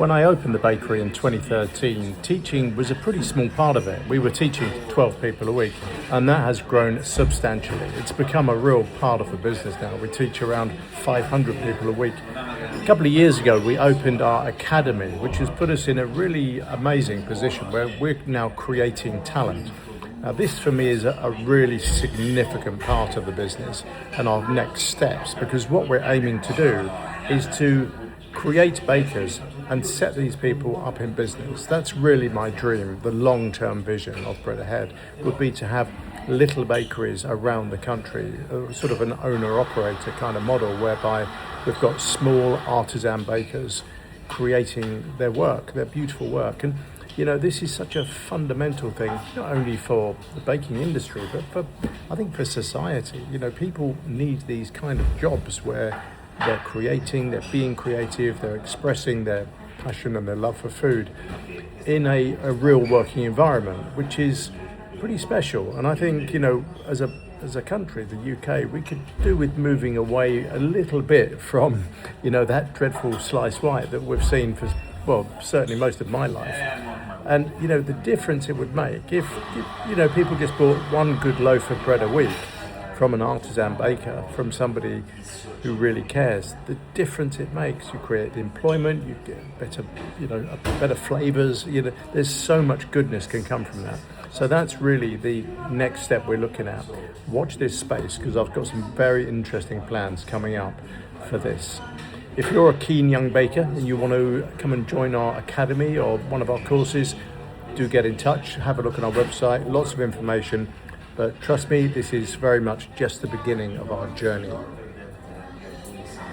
When I opened the bakery in 2013, teaching was a pretty small part of it. We were teaching 12 people a week, and that has grown substantially. It's become a real part of the business now. We teach around 500 people a week. A couple of years ago, we opened our academy, which has put us in a really amazing position where we're now creating talent. Now, this for me is a really significant part of the business and our next steps, because what we're aiming to do is to create bakers and set these people up in business. That's really my dream. The long-term vision of Bread Ahead would be to have little bakeries around the country, sort of an owner-operator kind of model, whereby we've got small artisan bakers creating their work, their beautiful work. And you know, this is such a fundamental thing, not only for the baking industry, but I think for society. You know, people need these kind of jobs where they're creating, they're being creative, they're expressing their passion and their love for food in a real working environment, which is pretty special. And I think, you know, as a country, the UK, we could do with moving away a little bit from, you know, that dreadful sliced white that we've seen for, well, certainly most of my life. And, you know, the difference it would make if, you know, people just bought one good loaf of bread a week from an artisan baker, from somebody who really cares, the difference it makes. You create employment, you get better, you know, better flavors. You know, there's so much goodness can come from that. So that's really the next step we're looking at. Watch this space, because I've got some very interesting plans coming up for this. If you're a keen young baker and you want to come and join our academy or one of our courses, do get in touch, have a look at our website, lots of information. But trust me, this is very much just the beginning of our journey.